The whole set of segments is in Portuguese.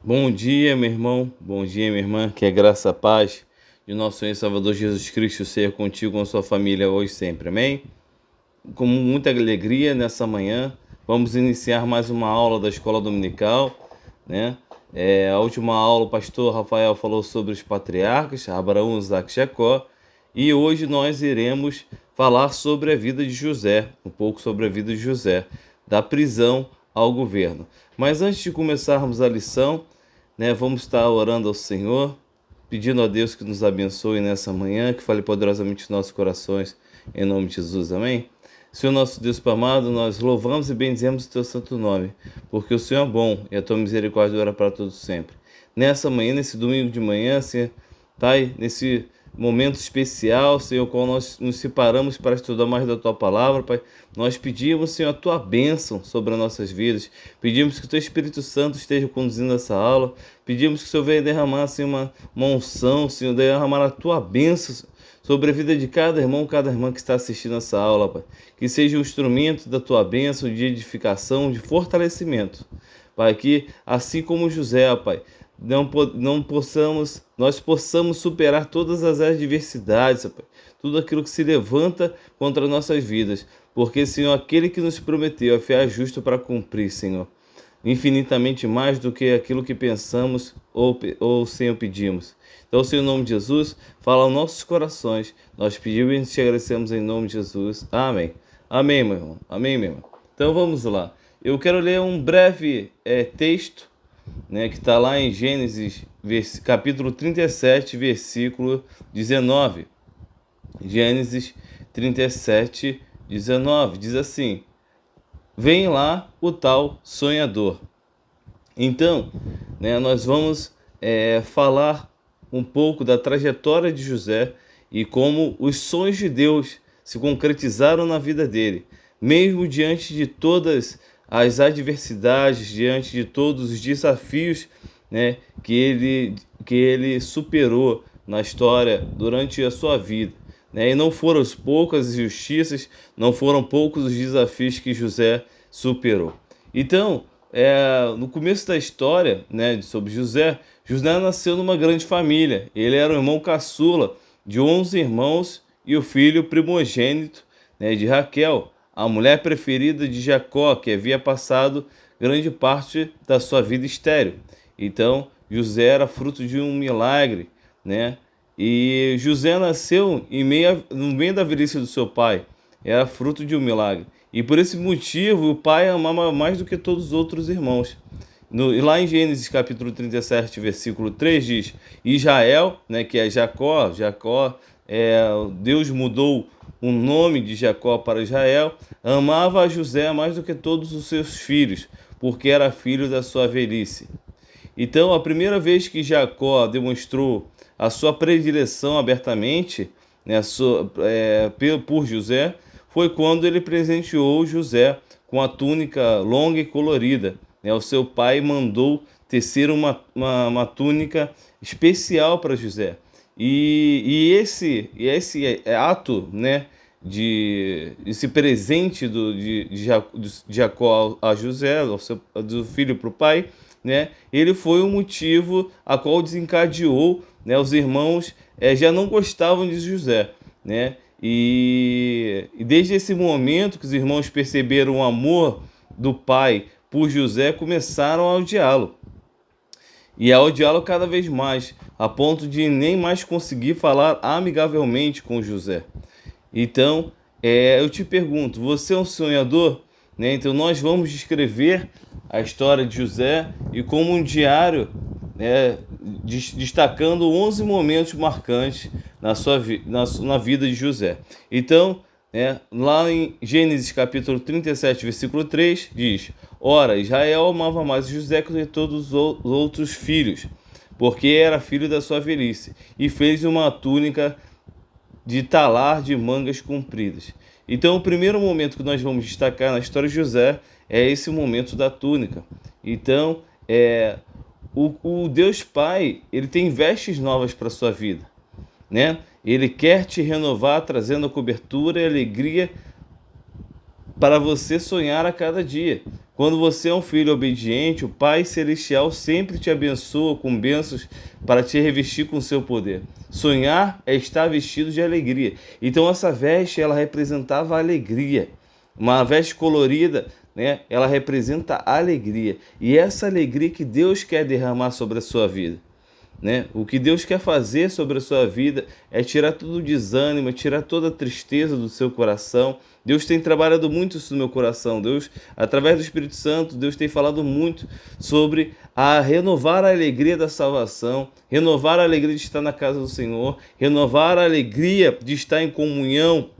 Bom dia, meu irmão. Bom dia, minha irmã. Que a graça e a paz de nosso Senhor e Salvador Jesus Cristo seja contigo e com a sua família hoje e sempre. Amém? Com muita alegria nessa manhã, vamos iniciar mais uma aula da Escola Dominical, né? A última aula, o pastor Rafael falou sobre os patriarcas, Abraão, Isaque e Jacó, e hoje nós iremos falar sobre a vida de José, um pouco sobre a vida de José, da prisão ao governo. Mas antes de começarmos a lição, né, vamos estar orando ao Senhor, pedindo a Deus que nos abençoe nessa manhã, que fale poderosamente nos nossos corações, em nome de Jesus, amém? Senhor nosso Deus Pai amado, nós louvamos e bendizemos o Teu santo nome, porque o Senhor é bom e a Tua misericórdia dura para todos sempre. Nessa manhã, nesse domingo de manhã, Senhor, Pai, nesse momento especial, Senhor, qual nós nos separamos para estudar mais da Tua palavra, Pai, nós pedimos, Senhor, a Tua bênção sobre as nossas vidas, pedimos que o Teu Espírito Santo esteja conduzindo essa aula, pedimos que o Senhor venha derramar, Senhor, uma unção, Senhor, derramar a Tua bênção sobre a vida de cada irmão, cada irmã que está assistindo essa aula, Pai, que seja um instrumento da Tua bênção, de edificação, de fortalecimento, Pai, que assim como José, Pai, nós possamos superar todas as adversidades, Pai, tudo aquilo que se levanta contra nossas vidas, porque, Senhor, aquele que nos prometeu é fiel e justo para cumprir, Senhor, infinitamente mais do que aquilo que pensamos ou Senhor, pedimos. Então, Senhor, em nome de Jesus, fala aos nossos corações, nós pedimos e te agradecemos em nome de Jesus. Amém. Amém, meu irmão. Amém, meu irmão. Então, vamos lá. Eu quero ler um breve texto, né, que está lá em Gênesis, capítulo 37, versículo 19. Gênesis 37, 19. Diz assim: vem lá o tal sonhador. Então, né, nós vamos falar um pouco da trajetória de José e como os sonhos de Deus se concretizaram na vida dele, mesmo diante de todas as adversidades, diante de todos os desafios, né, que ele superou na história durante a sua vida. Né? E não foram poucas injustiças, não foram poucos os desafios que José superou. Então, no começo da história, né, sobre José nasceu numa grande família. Ele era o irmão caçula de 11 irmãos e o filho primogênito, né, de Raquel, a mulher preferida de Jacó, que havia passado grande parte da sua vida estéril. Então, José era fruto de um milagre, né? E José nasceu no meio da velhice do seu pai. Era fruto de um milagre. E por esse motivo, o pai amava mais do que todos os outros irmãos. Lá em Gênesis capítulo 37, versículo 3, diz: Israel, né, que é Jacó, Deus mudou o nome de Jacó para Israel, amava a José mais do que todos os seus filhos, porque era filho da sua velhice. Então, a primeira vez que Jacó demonstrou a sua predileção abertamente, né, por José, foi quando ele presenteou José com a túnica longa e colorida. Né? O seu pai mandou tecer uma túnica especial para José. E esse ato, né, esse presente de Jacó a José, do filho para o pai, né, ele foi o motivo a qual desencadeou, né, os irmãos já não gostavam de José, né, e desde esse momento que os irmãos perceberam o amor do pai por José, começaram a odiá-lo. E a odiá-lo cada vez mais, a ponto de nem mais conseguir falar amigavelmente com José. Então, eu te pergunto, você é um sonhador? Né? Então, nós vamos descrever a história de José e como um diário, destacando 11 momentos marcantes na vida de José. Então, lá em Gênesis capítulo 37, versículo 3, diz: ora, Israel amava mais José que todos os outros filhos, porque era filho da sua velhice, e fez uma túnica de talar de mangas compridas. Então, o primeiro momento que nós vamos destacar na história de José é esse momento da túnica. Então, o Deus Pai, ele tem vestes novas para a sua vida, né? Ele quer te renovar, trazendo a cobertura e alegria para você sonhar a cada dia. Quando você é um filho obediente, o Pai Celestial sempre te abençoa com bênçãos para te revestir com seu poder. Sonhar é estar vestido de alegria. Então essa veste, ela representava a alegria. Uma veste colorida, né? Ela representa a alegria. E essa alegria que Deus quer derramar sobre a sua vida. Né? O que Deus quer fazer sobre a sua vida é tirar todo o desânimo, tirar toda a tristeza do seu coração. Deus tem trabalhado muito isso no meu coração. Deus, através do Espírito Santo, Deus tem falado muito sobre renovar a alegria da salvação, renovar a alegria de estar na casa do Senhor, renovar a alegria de estar em comunhão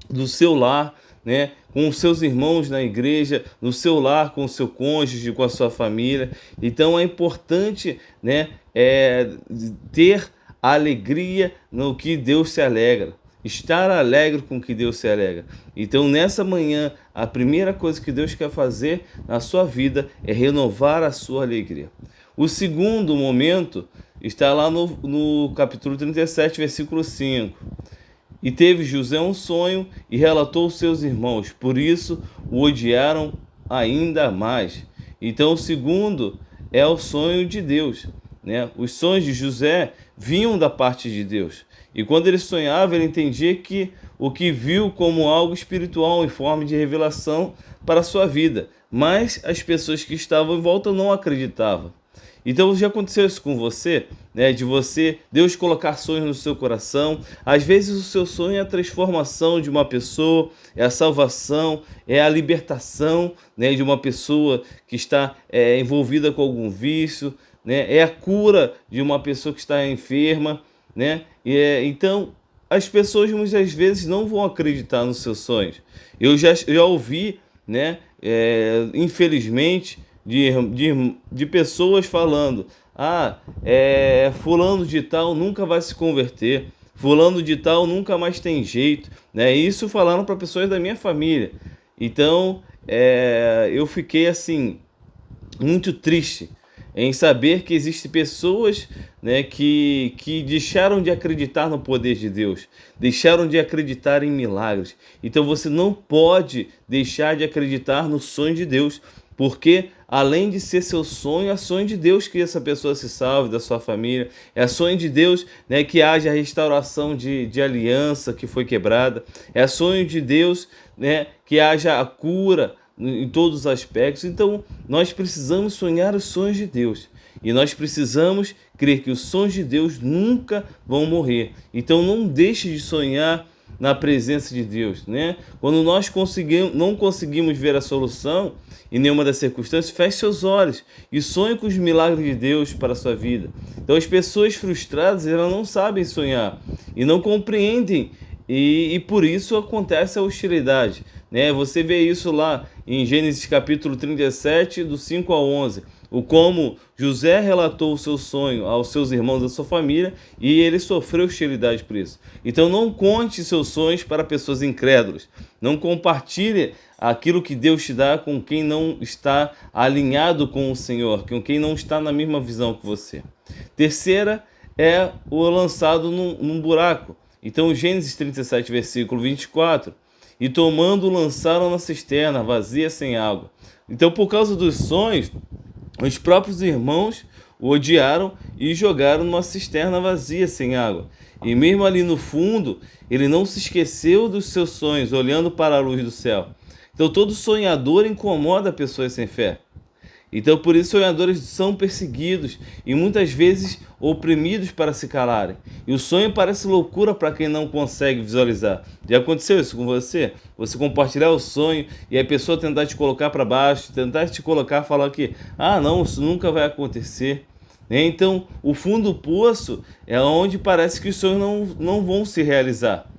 do seu lar, né, com os seus irmãos na igreja, no seu lar, com o seu cônjuge, com a sua família. Então é importante, né, ter a alegria no que Deus se alegra, estar alegre com o que Deus se alegra. Então nessa manhã, a primeira coisa que Deus quer fazer na sua vida é renovar a sua alegria. O segundo momento está lá no capítulo 37, versículo 5. E teve José um sonho e relatou aos seus irmãos, por isso o odiaram ainda mais. Então o segundo é o sonho de Deus, né? Os sonhos de José vinham da parte de Deus. E quando ele sonhava, ele entendia que o que viu como algo espiritual em forma de revelação para a sua vida. Mas as pessoas que estavam em volta não acreditavam. Então já aconteceu isso com você, né? De você, Deus colocar sonhos no seu coração. Às vezes o seu sonho é a transformação de uma pessoa, é a salvação, é a libertação, né, de uma pessoa que está envolvida com algum vício, né? É a cura de uma pessoa que está enferma, né? Então as pessoas muitas vezes não vão acreditar nos seus sonhos. Eu já ouvi, né? Infelizmente, de pessoas falando: fulano de tal nunca vai se converter, fulano de tal nunca mais tem jeito, né? Isso falaram para pessoas da minha família. Então eu fiquei assim muito triste em saber que existem pessoas, né, que deixaram de acreditar no poder de Deus, deixaram de acreditar em milagres. Então você não pode deixar de acreditar no sonho de Deus, porque além de ser seu sonho, é sonho de Deus que essa pessoa se salve, da sua família. É sonho de Deus, né, que haja a restauração de aliança que foi quebrada. É sonho de Deus, né, que haja a cura em todos os aspectos. Então nós precisamos sonhar os sonhos de Deus. E nós precisamos crer que os sonhos de Deus nunca vão morrer. Então não deixe de sonhar na presença de Deus, né? Quando nós não conseguimos ver a solução em nenhuma das circunstâncias, feche seus olhos e sonhe com os milagres de Deus para a sua vida. Então as pessoas frustradas, elas não sabem sonhar e não compreendem, e por isso acontece a hostilidade, né? Você vê isso lá em Gênesis capítulo 37, do 5 ao 11. O como José relatou o seu sonho aos seus irmãos da sua família e ele sofreu hostilidade por isso. Então não conte seus sonhos para pessoas incrédulas. Não compartilhe aquilo que Deus te dá com quem não está alinhado com o Senhor, com quem não está na mesma visão que você. Terceira é o lançado num buraco. Então Gênesis 37, versículo 24. E tomando, lançaram na cisterna vazia sem água. Então por causa dos sonhos, os próprios irmãos o odiaram e jogaram numa cisterna vazia, sem água. E mesmo ali no fundo, ele não se esqueceu dos seus sonhos, olhando para a luz do céu. Então todo sonhador incomoda pessoas sem fé. Então por isso sonhadores são perseguidos e muitas vezes oprimidos para se calarem. E o sonho parece loucura para quem não consegue visualizar. Já aconteceu isso com você? Você compartilhar o sonho e a pessoa tentar te colocar para baixo, tentar te colocar, falar que não, isso nunca vai acontecer. Então o fundo do poço é onde parece que os sonhos não vão se realizar.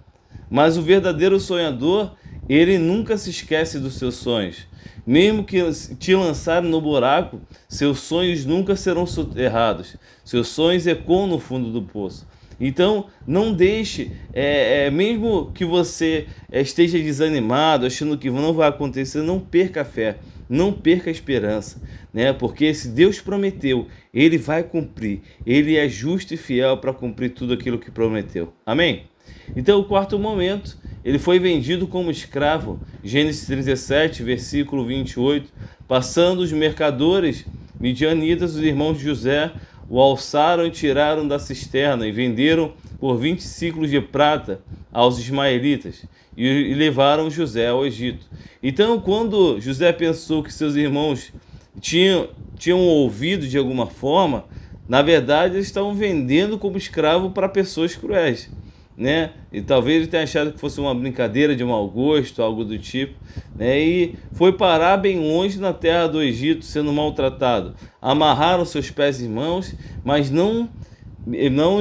Mas o verdadeiro sonhador, ele nunca se esquece dos seus sonhos. Mesmo que te lançarem no buraco, seus sonhos nunca serão soterrados. Seus sonhos ecoam no fundo do poço. Então, não deixe, mesmo que você esteja desanimado, achando que não vai acontecer, não perca a fé, não perca a esperança, né? Porque se Deus prometeu, Ele vai cumprir. Ele é justo e fiel para cumprir tudo aquilo que prometeu. Amém? Então, o quarto momento ele foi vendido como escravo. Gênesis 37, versículo 28. Passando os mercadores midianitas, os irmãos de José, o alçaram e tiraram da cisterna e venderam por 20 ciclos de prata aos ismaelitas e levaram José ao Egito. Então, quando José pensou que seus irmãos tinham ouvido de alguma forma, na verdade eles estavam vendendo como escravo para pessoas cruéis, né? E talvez ele tenha achado que fosse uma brincadeira de mau gosto, algo do tipo, né? E foi parar bem longe na terra do Egito, sendo maltratado. Amarraram seus pés e mãos, mas não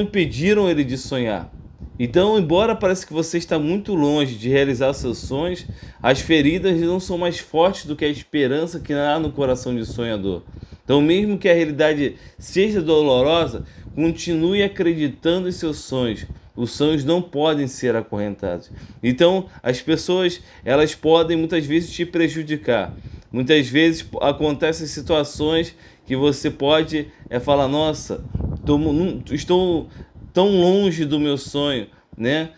impediram ele de sonhar. Então, embora pareça que você está muito longe de realizar seus sonhos, as feridas não são mais fortes do que a esperança que há no coração de sonhador. Então, mesmo que a realidade seja dolorosa, continue acreditando em seus sonhos. Os sonhos não podem ser acorrentados. Então, as pessoas, elas podem muitas vezes te prejudicar. Muitas vezes acontecem situações que você pode falar, nossa, estou tão longe do meu sonho, né?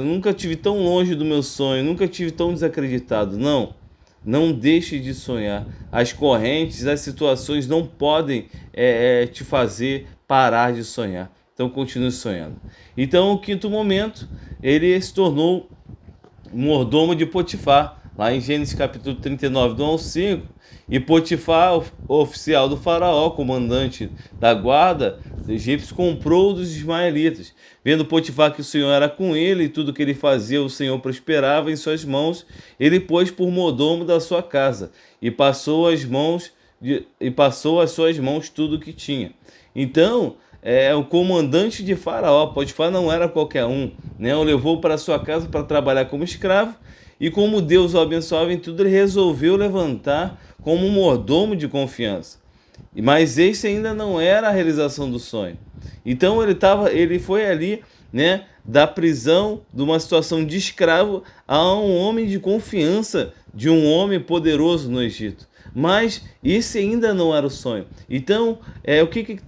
Nunca tive tão longe do meu sonho, nunca tive tão desacreditado. Não deixe de sonhar. As correntes, as situações não podem te fazer parar de sonhar. Então continue sonhando. Então, o quinto momento, ele se tornou mordomo de Potifar, lá em Gênesis capítulo 39, do 1 ao 5. E Potifar, oficial do faraó, comandante da guarda egípcio, comprou dos ismaelitas. Vendo Potifar que o Senhor era com ele e tudo que ele fazia, o Senhor prosperava em suas mãos, ele pôs por mordomo da sua casa e passou às suas mãos tudo o que tinha. Então, o comandante de Faraó, Potifar não era qualquer um, né? O levou para sua casa para trabalhar como escravo, e como Deus o abençoava em tudo, ele resolveu levantar como um mordomo de confiança. Mas esse ainda não era a realização do sonho. Então ele foi ali, né, da prisão, de uma situação de escravo, a um homem de confiança, de um homem poderoso no Egito. Mas esse ainda não era o sonho. Então, o que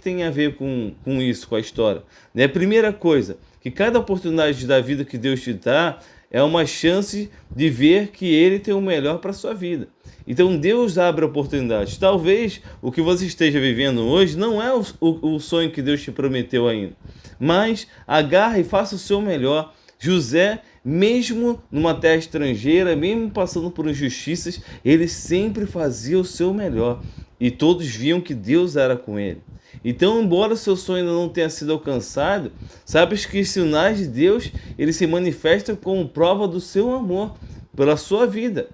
tem a ver com isso, com a história? A primeira coisa, que cada oportunidade da vida que Deus te dá é uma chance de ver que Ele tem o melhor para a sua vida. Então Deus abre oportunidades. Talvez o que você esteja vivendo hoje não é o sonho que Deus te prometeu ainda. Mas agarre e faça o seu melhor. José, mesmo numa terra estrangeira, mesmo passando por injustiças, ele sempre fazia o seu melhor. E todos viam que Deus era com ele. Então, embora o seu sonho ainda não tenha sido alcançado, sabes que os sinais de Deus, eles se manifestam como prova do seu amor pela sua vida.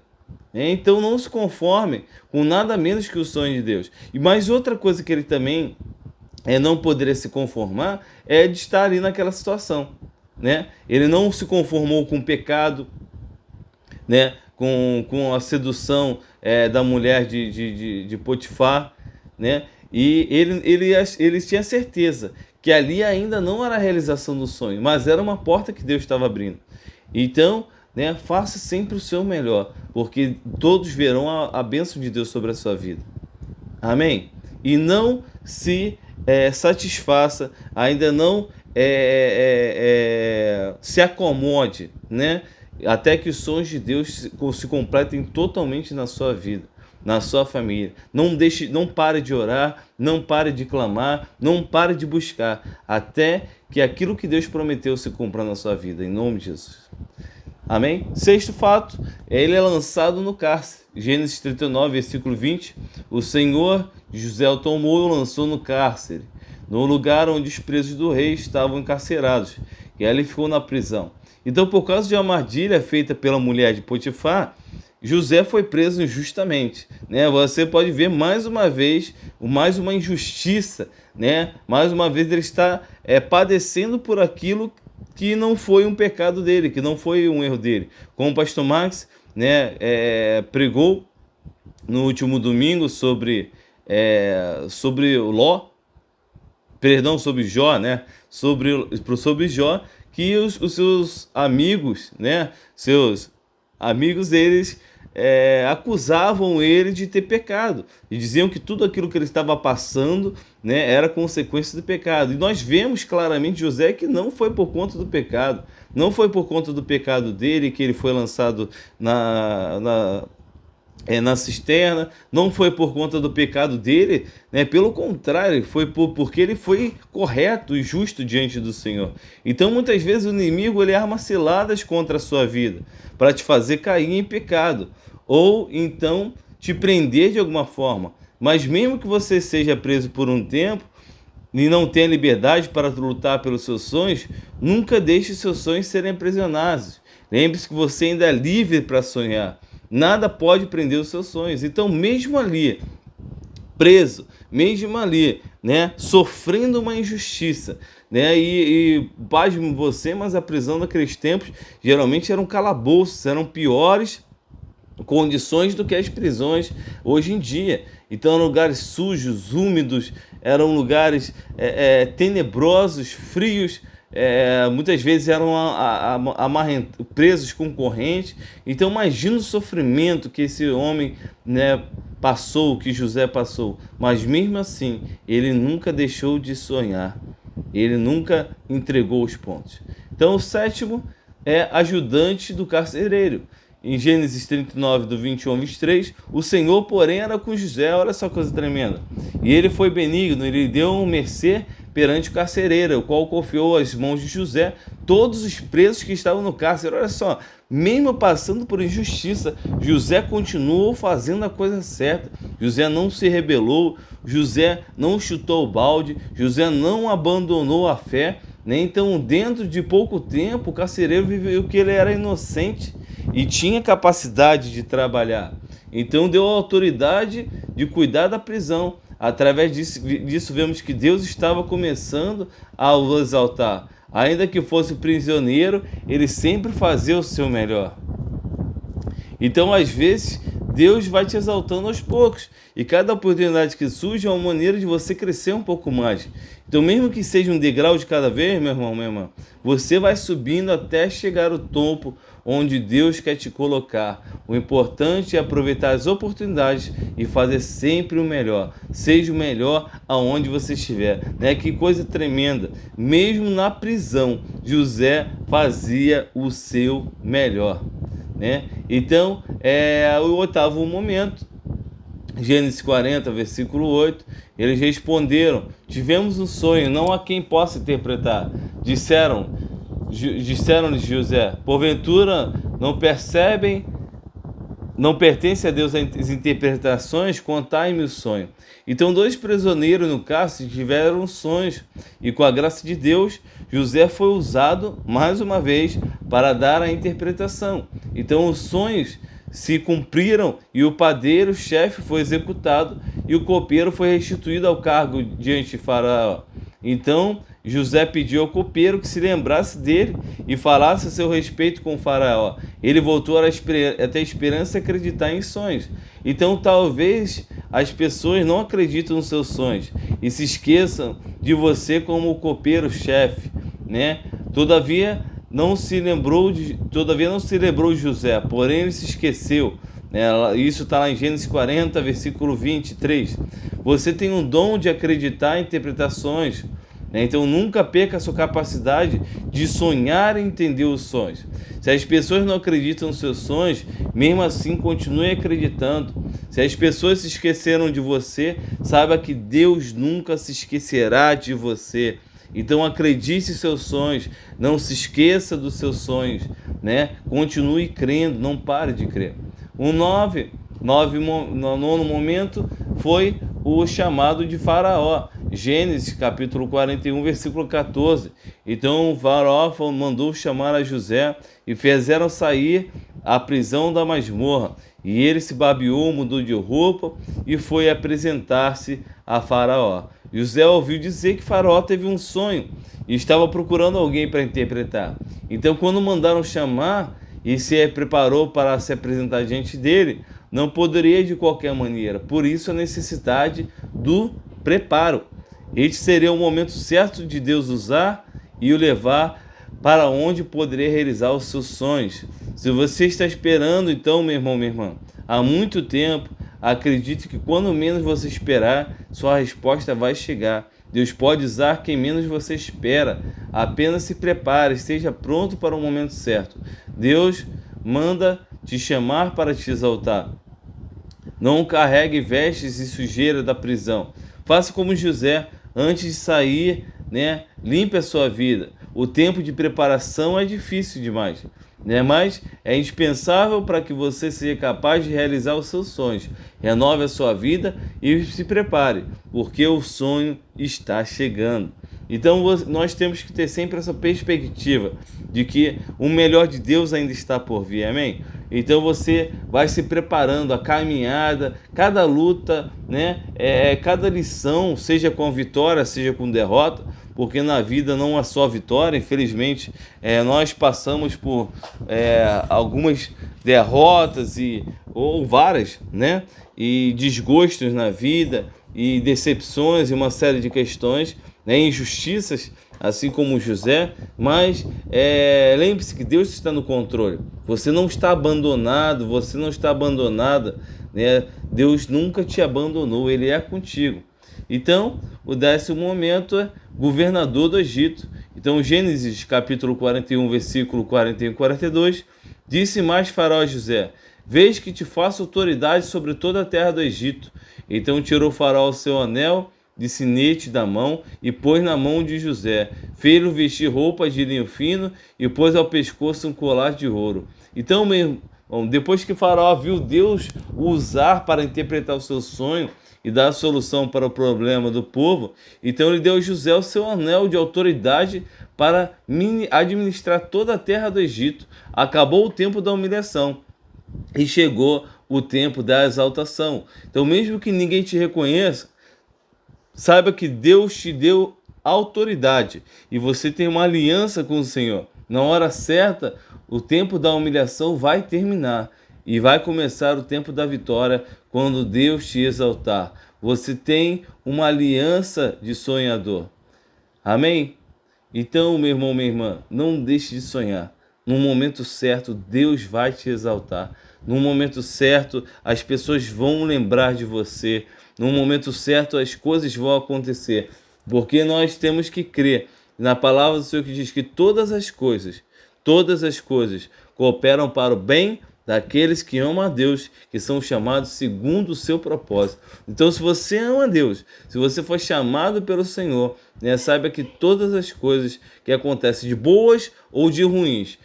Então não se conforme com nada menos que o sonho de Deus. E mais outra coisa que ele também não poderia se conformar é de estar ali naquela situação, né? Ele não se conformou com o pecado, né? Com a sedução da mulher de Potifar, né? E ele tinha certeza que ali ainda não era a realização do sonho, mas era uma porta que Deus estava abrindo. Então, né, faça sempre o seu melhor, porque todos verão a bênção de Deus sobre a sua vida. Amém? E não se satisfaça, ainda não se acomode, né? Até que os sonhos de Deus se completem totalmente na sua vida, na sua família. Não pare de orar, não pare de clamar, não pare de buscar, até que aquilo que Deus prometeu se cumpra na sua vida, em nome de Jesus. Amém? Sexto fato, ele é lançado no cárcere. Gênesis 39, versículo 20. O Senhor José o tomou e o lançou no cárcere, no lugar onde os presos do rei estavam encarcerados, e ali ficou na prisão. Então, por causa de uma armadilha feita pela mulher de Potifar, José foi preso injustamente, né? Você pode ver mais uma vez, mais uma injustiça, né? Mais uma vez ele está padecendo por aquilo que não foi um pecado dele, que não foi um erro dele. Como o pastor Max, né, pregou no último domingo sobre sobre Jó, né? Sobre Jó, que os seus amigos, né? Seus amigos, eles acusavam ele de ter pecado e diziam que tudo aquilo que ele estava passando, né, era consequência do pecado. E nós vemos claramente José que não foi por conta do pecado, não foi por conta do pecado dele que ele foi lançado na cisterna, não foi por conta do pecado dele, né? Pelo contrário, foi porque ele foi correto e justo diante do Senhor. Então, muitas vezes o inimigo ele arma ciladas contra a sua vida para te fazer cair em pecado ou então te prender de alguma forma. Mas mesmo que você seja preso por um tempo e não tenha liberdade para lutar pelos seus sonhos, nunca deixe seus sonhos serem aprisionados. Lembre-se que você ainda é livre para sonhar. Nada pode prender os seus sonhos. Então, mesmo ali, preso, mesmo ali, né, sofrendo uma injustiça, né, e pasme você, mas a prisão naqueles tempos geralmente eram calabouços, eram piores condições do que as prisões hoje em dia. Então, eram lugares sujos, úmidos, eram lugares tenebrosos, frios. Muitas vezes eram presos com corrente. Então imagina o sofrimento que esse homem, né, passou, que José passou, mas mesmo assim ele nunca deixou de sonhar, ele nunca entregou os pontos. Então o sétimo é ajudante do carcereiro. Em Gênesis 39, do 21 ao 23, o Senhor, porém, era com José. Olha só que coisa tremenda. E ele foi benigno, ele deu um mercê perante o carcereiro, o qual confiou às mãos de José todos os presos que estavam no cárcere. Olha só, mesmo passando por injustiça, José continuou fazendo a coisa certa. José não se rebelou, José não chutou o balde, José não abandonou a fé, né? Então, dentro de pouco tempo, o carcereiro viveu que ele era inocente e tinha capacidade de trabalhar. Então deu a autoridade de cuidar da prisão. Através disso vemos que Deus estava começando a o exaltar. Ainda que fosse prisioneiro, ele sempre fazia o seu melhor. Então, às vezes, Deus vai te exaltando aos poucos. E cada oportunidade que surge é uma maneira de você crescer um pouco mais. Então, mesmo que seja um degrau de cada vez, meu irmão, minha irmã, você vai subindo até chegar ao topo onde Deus quer te colocar. O importante é aproveitar as oportunidades e fazer sempre o melhor. Seja o melhor aonde você estiver. Né? Que coisa tremenda. Mesmo na prisão, José fazia o seu melhor. Né? Então, o oitavo momento, Gênesis 40, versículo 8, eles responderam: tivemos um sonho, não há quem possa interpretar. Disseram-lhe José: porventura não pertence a Deus as interpretações? Contai-me o sonho. Então, dois prisioneiros no cárcere tiveram sonhos, e com a graça de Deus, José foi usado mais uma vez para dar a interpretação. Então, os sonhos se cumpriram e o padeiro-chefe foi executado e o copeiro foi restituído ao cargo diante de Faraó. Então, José pediu ao copeiro que se lembrasse dele e falasse a seu respeito com o Faraó. Ele voltou a ter esperança e acreditar em sonhos. Então, talvez as pessoas não acreditem nos seus sonhos e se esqueçam de você como o copeiro-chefe, né? Todavia não se lembrou de José, porém ele se esqueceu. Isso está lá em Gênesis 40, versículo 23. Você tem um dom de acreditar em interpretações. Então nunca perca a sua capacidade de sonhar e entender os sonhos. Se as pessoas não acreditam nos seus sonhos, mesmo assim continue acreditando. Se as pessoas se esqueceram de você, saiba que Deus nunca se esquecerá de você. Então acredite em seus sonhos, não se esqueça dos seus sonhos, né? Continue crendo, não pare de crer. O nono momento foi o chamado de Faraó. Gênesis capítulo 41, versículo 14. Então o Faraó mandou chamar a José e fizeram sair a prisão da masmorra. E ele se babeou, mudou de roupa e foi apresentar-se a Faraó. José ouviu dizer que Faraó teve um sonho e estava procurando alguém para interpretar. Então, quando mandaram chamar e se preparou para se apresentar diante dele, não poderia de qualquer maneira. Por isso, a necessidade do preparo. Este seria o momento certo de Deus usar e o levar para onde poderia realizar os seus sonhos. Se você está esperando, então, meu irmão, minha irmã, há muito tempo, acredite que quando menos você esperar, sua resposta vai chegar. Deus pode usar quem menos você espera. Apenas se prepare, esteja pronto para o momento certo. Deus manda te chamar para te exaltar. Não carregue vestes e sujeira da prisão. Faça como José, antes de sair, limpe a sua vida. O tempo de preparação é difícil demais, mas é indispensável para que você seja capaz de realizar os seus sonhos. Renove a sua vida e se prepare, porque o sonho está chegando. Então nós temos que ter sempre essa perspectiva de que o melhor de Deus ainda está por vir, amém? Então você vai se preparando, a caminhada, cada luta, cada lição, seja com vitória, seja com derrota, porque na vida não há só vitória. Infelizmente nós passamos por algumas derrotas ou várias, e desgostos na vida, e decepções e uma série de questões, injustiças, assim como José, mas lembre-se que Deus está no controle. Você não está abandonado, você não está abandonada, Deus nunca te abandonou, Ele é contigo. Então, o 10º momento é governador do Egito. Então, Gênesis capítulo 41, versículo 41 e 42, disse mais Faraó a José: Vês que te faço autoridade sobre toda a terra do Egito. Então tirou Faraó o seu anel de sinete da mão e pôs na mão de José. Fez-o vestir roupas de linho fino e pôs ao pescoço um colar de ouro. Então, meu irmão, depois que Faraó viu Deus o usar para interpretar o seu sonho e dar a solução para o problema do povo, então ele deu a José o seu anel de autoridade para administrar toda a terra do Egito. Acabou o tempo da humilhação e chegou o tempo da exaltação. Então, mesmo que ninguém te reconheça, saiba que Deus te deu autoridade e você tem uma aliança com o Senhor. Na hora certa, o tempo da humilhação vai terminar e vai começar o tempo da vitória quando Deus te exaltar. Você tem uma aliança de sonhador. Amém? Então, meu irmão, minha irmã, não deixe de sonhar. No momento certo, Deus vai te exaltar. No momento certo, as pessoas vão lembrar de você. No momento certo, as coisas vão acontecer. Porque nós temos que crer na palavra do Senhor, que diz que todas as coisas cooperam para o bem daqueles que amam a Deus, que são chamados segundo o seu propósito. Então, se você ama a Deus, se você for chamado pelo Senhor, saiba que todas as coisas que acontecem, de boas ou de ruins,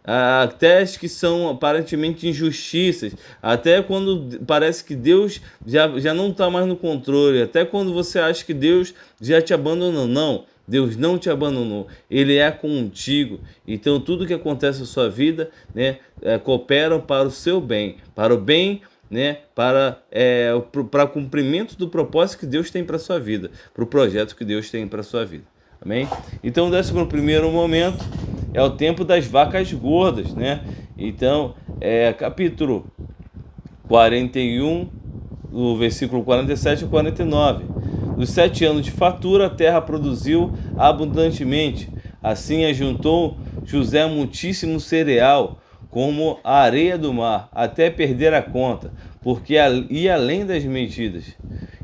até as que são aparentemente injustiças, até quando parece que Deus já não está mais no controle, até quando você acha que Deus já te abandonou. Não, Deus não te abandonou, Ele é contigo. Então tudo que acontece na sua vida cooperam para o seu bem, para o bem, para cumprimento do propósito que Deus tem para a sua vida, para o projeto que Deus tem para a sua vida. Amém? Então, o 11º momento é o tempo das vacas gordas, Então, capítulo 41, o versículo 47 e 49. Nos 7 anos de fartura, a terra produziu abundantemente. Assim ajuntou José muitíssimo cereal, como a areia do mar, até perder a conta, porque ia além das medidas.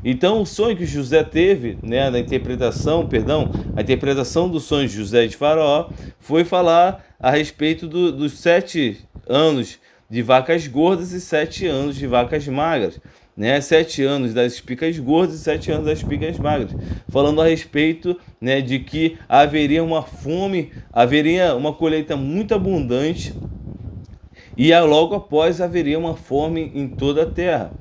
Então, o sonho que José teve, a interpretação do sonho de José de Faraó, foi falar a respeito dos 7 anos de vacas gordas e 7 anos de vacas magras. 7 anos das espigas gordas e 7 anos das espigas magras, falando a respeito de que haveria uma fome, haveria uma colheita muito abundante e logo após haveria uma fome em toda a terra.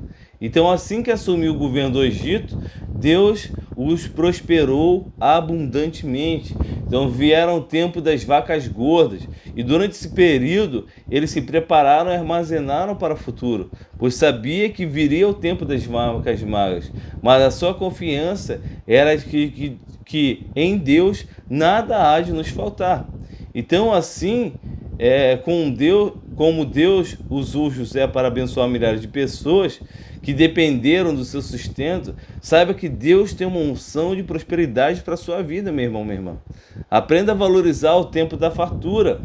Então, assim que assumiu o governo do Egito, Deus os prosperou abundantemente. Então vieram o tempo das vacas gordas, e durante esse período eles se prepararam e armazenaram para o futuro, pois sabia que viria o tempo das vacas magras, mas a sua confiança era que em Deus nada há de nos faltar. Então, assim, como Deus usou José para abençoar milhares de pessoas que dependeram do seu sustento, saiba que Deus tem uma unção de prosperidade para a sua vida, meu irmão, minha irmã. Aprenda a valorizar o tempo da fartura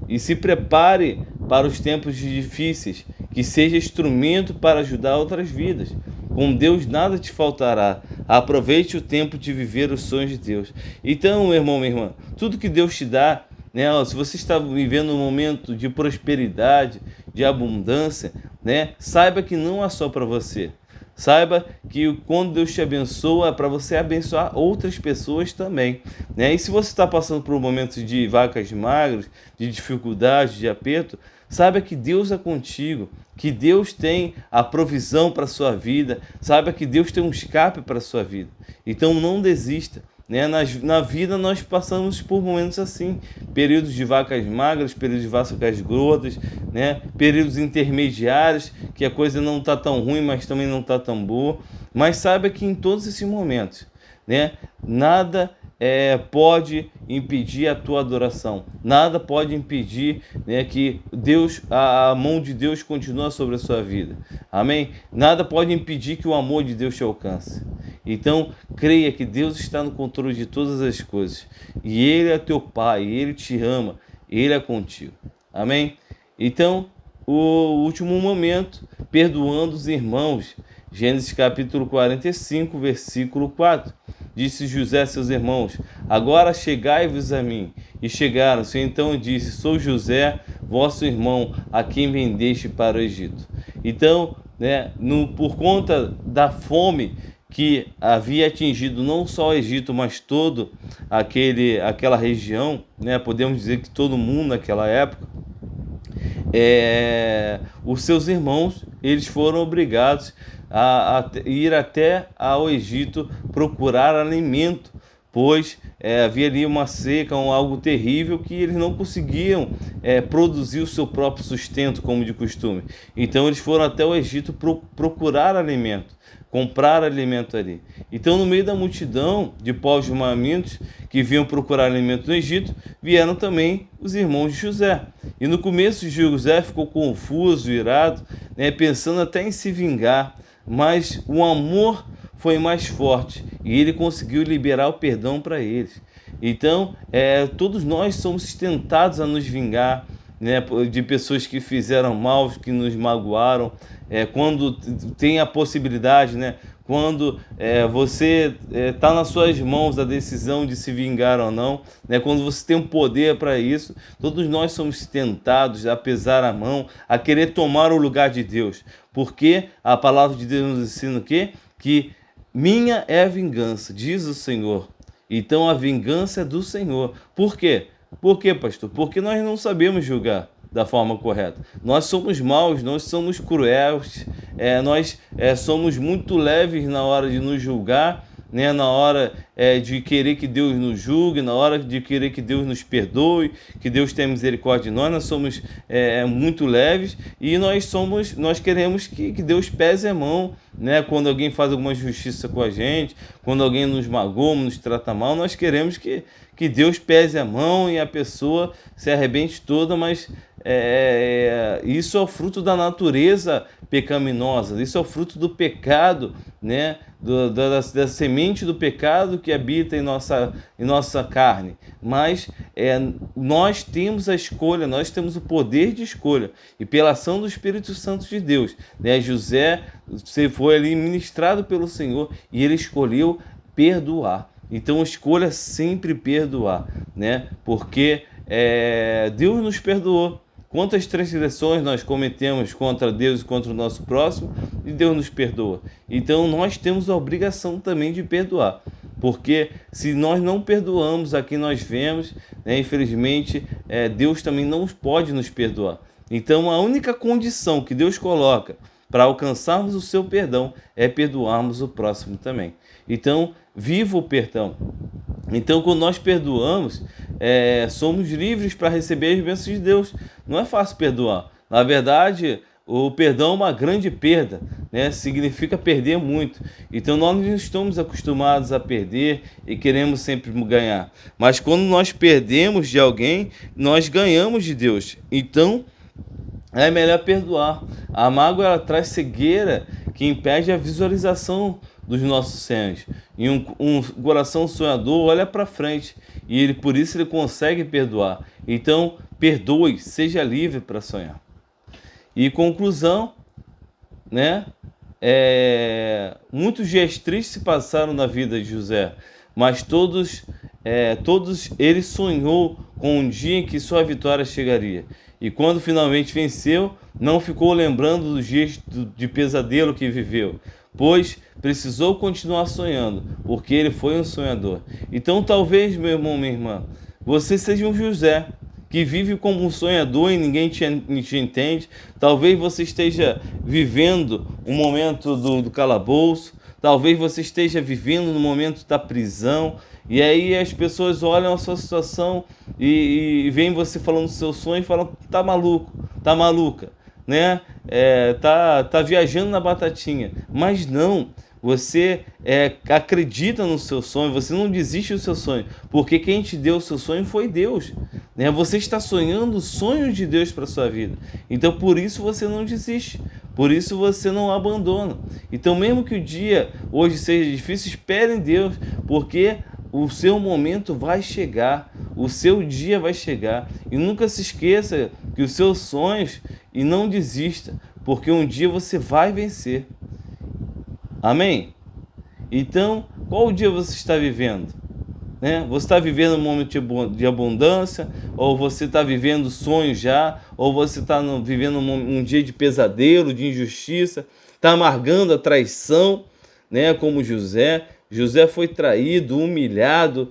e se prepare para os tempos difíceis, que seja instrumento para ajudar outras vidas. Com Deus nada te faltará. Aproveite o tempo de viver os sonhos de Deus. Então, meu irmão, minha irmã, tudo que Deus te dá, né, se você está vivendo um momento de prosperidade, de abundância, né, saiba que não é só para você. Saiba que quando Deus te abençoa, é para você abençoar outras pessoas também, né? E se você está passando por momentos de vacas magras, de dificuldade, de aperto, saiba que Deus é contigo, que Deus tem a provisão para a sua vida, saiba que Deus tem um escape para a sua vida. Então não desista. Né? Na vida nós passamos por momentos assim, períodos de vacas magras, períodos de vacas gordas, né? Períodos intermediários, que a coisa não está tão ruim, mas também não está tão boa. Mas saiba que em todos esses momentos, né, nada pode impedir a tua adoração, nada pode impedir, né, que Deus, a mão de Deus continua sobre a sua vida, amém? Nada pode impedir que o amor de Deus te alcance. Então creia que Deus está no controle de todas as coisas, e Ele é teu Pai, Ele te ama, Ele é contigo, amém? Então, o último momento, perdoando os irmãos. Gênesis capítulo 45, versículo 4. Disse José a seus irmãos: agora chegai-vos a mim. E chegaram-se. Então disse: sou José, vosso irmão, a quem vendeste para o Egito. Então, né, por conta da fome que havia atingido não só o Egito, mas todo aquela região, né, podemos dizer que todo mundo naquela época, os seus irmãos, eles foram obrigados a ir até ao Egito procurar alimento, pois havia ali uma seca, algo terrível, que eles não conseguiam produzir o seu próprio sustento como de costume. Então eles foram até o Egito procurar alimento, comprar alimento ali. Então, no meio da multidão de povos famintos que vinham procurar alimento no Egito, vieram também os irmãos de José. E no começo José ficou confuso, irado, né, pensando até em se vingar, mas o amor foi mais forte e ele conseguiu liberar o perdão para eles. Então, todos nós somos tentados a nos vingar, né, de pessoas que fizeram mal, que nos magoaram, quando tem a possibilidade, né, quando você está nas suas mãos a decisão de se vingar ou não, né, quando você tem um poder para isso, todos nós somos tentados a pesar a mão, a querer tomar o lugar de Deus, porque a palavra de Deus nos ensina o quê? Que minha é a vingança, diz o Senhor. Então a vingança é do Senhor. Por quê? Por quê, pastor? Porque nós não sabemos julgar da forma correta. Nós somos maus, nós somos cruéis, nós somos muito leves na hora de nos julgar, né? Na hora de querer que Deus nos julgue, na hora de querer que Deus nos perdoe, que Deus tenha misericórdia de nós somos muito leves e nós queremos que Deus pese a mão, né? Quando alguém faz alguma injustiça com a gente, quando alguém nos magoa, nos trata mal, nós queremos que Deus pese a mão e a pessoa se arrebente toda, mas isso é o fruto da natureza pecaminosa, isso é o fruto do pecado, né? Da semente do pecado que habita em nossa carne. Mas nós temos a escolha, nós temos o poder de escolha, e pela ação do Espírito Santo de Deus, né? José foi ali ministrado pelo Senhor e ele escolheu perdoar. Então escolha sempre perdoar, né? Porque Deus nos perdoou. Quantas transgressões nós cometemos contra Deus e contra o nosso próximo, e Deus nos perdoa. Então nós temos a obrigação também de perdoar, porque se nós não perdoamos a quem nós vemos, né, infelizmente Deus também não pode nos perdoar. Então a única condição que Deus coloca para alcançarmos o seu perdão é perdoarmos o próximo também. Então viva o perdão. Então, quando nós perdoamos, somos livres para receber as bênçãos de Deus. Não é fácil perdoar. Na verdade, o perdão é uma grande perda, né? Significa perder muito. Então, nós não estamos acostumados a perder e queremos sempre ganhar. Mas quando nós perdemos de alguém, nós ganhamos de Deus. Então, é melhor perdoar. A mágoa ela traz cegueira que impede a visualização dos nossos sonhos. E um coração sonhador olha para frente e por isso ele consegue perdoar. Então perdoe, seja livre para sonhar. E conclusão, né? Muitos dias tristes se passaram na vida de José, mas todos ele sonhou com um dia em que sua vitória chegaria. E quando finalmente venceu, não ficou lembrando dos dias de pesadelo que viveu, pois precisou continuar sonhando, porque ele foi um sonhador. Então talvez, meu irmão, minha irmã, você seja um José que vive como um sonhador e ninguém te entende. Talvez você esteja vivendo um momento do calabouço, talvez você esteja vivendo no momento da prisão, e aí as pessoas olham a sua situação e veem você falando do seu sonho e falam: tá maluco, tá maluca, né? Tá viajando na batatinha. Mas não, você acredita no seu sonho, você não desiste do seu sonho, porque quem te deu o seu sonho foi Deus, né? Você está sonhando o sonho de Deus para a sua vida, então por isso você não desiste, por isso você não abandona. Então mesmo que o dia hoje seja difícil, espere em Deus, porque o seu momento vai chegar, o seu dia vai chegar, e nunca se esqueça que os seus sonhos, e não desista, porque um dia você vai vencer. Amém? Então, qual dia você está vivendo? Né? Você está vivendo um momento de abundância, ou você está vivendo sonhos já, ou você está vivendo um dia de pesadelo, de injustiça, está amargando a traição, né? Como José. José foi traído, humilhado,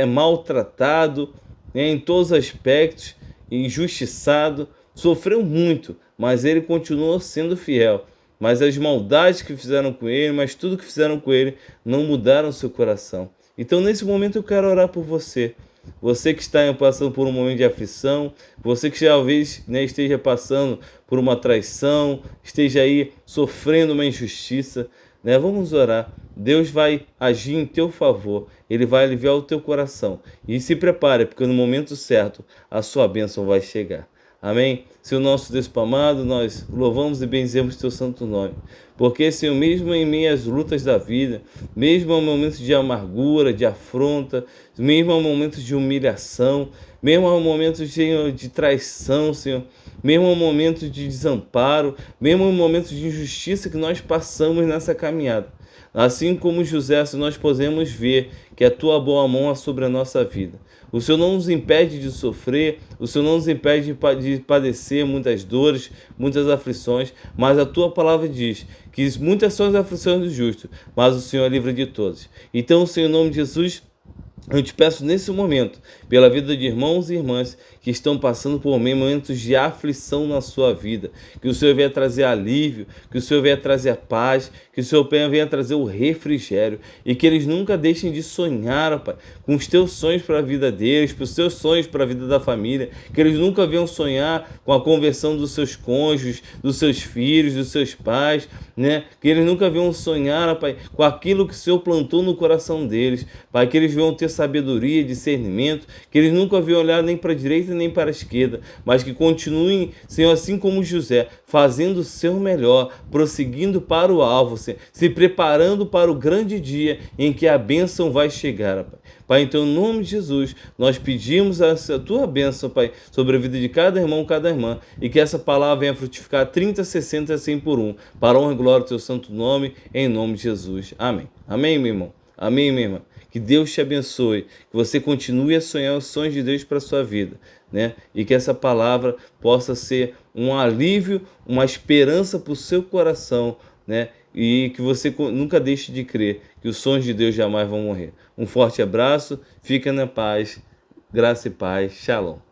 maltratado, né? Em todos os aspectos, injustiçado, sofreu muito, mas ele continuou sendo fiel. Mas as maldades que fizeram com ele, mas tudo que fizeram com ele, não mudaram seu coração. Então, nesse momento, eu quero orar por você. Você que está passando por um momento de aflição, você que talvez, né, esteja passando por uma traição, esteja aí sofrendo uma injustiça, né? Vamos orar. Deus vai agir em teu favor, Ele vai aliviar o teu coração. E se prepare, porque no momento certo a sua bênção vai chegar. Amém? Senhor nosso Deus amado, nós louvamos e benzemos teu santo nome. Porque, Senhor, mesmo em meio às lutas da vida, mesmo em momentos de amargura, de afronta, mesmo em momentos de humilhação, mesmo em momentos, Senhor, de traição, Senhor, mesmo em momentos de desamparo, mesmo em momentos de injustiça que nós passamos nessa caminhada, assim como José, nós podemos ver que a tua boa mão é sobre a nossa vida. O Senhor não nos impede de sofrer, o Senhor não nos impede de padecer muitas dores, muitas aflições, mas a tua palavra diz que muitas são as aflições do justo, mas o Senhor é livre de todas. Então, Senhor, em nome de Jesus, eu te peço nesse momento, pela vida de irmãos e irmãs que estão passando por momentos de aflição na sua vida, que o Senhor venha trazer alívio, que o Senhor venha trazer a paz, que o Senhor venha trazer o refrigério, e que eles nunca deixem de sonhar, Pai, com os teus sonhos para a vida deles, para os seus sonhos para a vida da família, que eles nunca venham sonhar com a conversão dos seus cônjuges, dos seus filhos, dos seus pais, né? Que eles nunca venham sonhar, Pai, com aquilo que o Senhor plantou no coração deles, Pai, que eles venham ter sabedoria, discernimento, que eles nunca venham olhar nem para a direita nem para a esquerda, mas que continuem, Senhor, assim como José, fazendo o seu melhor, prosseguindo para o alvo, Senhor, se preparando para o grande dia em que a bênção vai chegar, Pai. Pai, então, em nome de Jesus, nós pedimos a tua bênção, Pai, sobre a vida de cada irmão, cada irmã, e que essa palavra venha frutificar 30, 60, 100 por um, para a honra e glória do teu santo nome, em nome de Jesus. Amém. Amém, meu irmão. Amém, minha irmã. Que Deus te abençoe, que você continue a sonhar os sonhos de Deus para a sua vida, né? E que essa palavra possa ser um alívio, uma esperança para o seu coração, né? E que você nunca deixe de crer que os sonhos de Deus jamais vão morrer. Um forte abraço, fica na paz, graça e paz, shalom.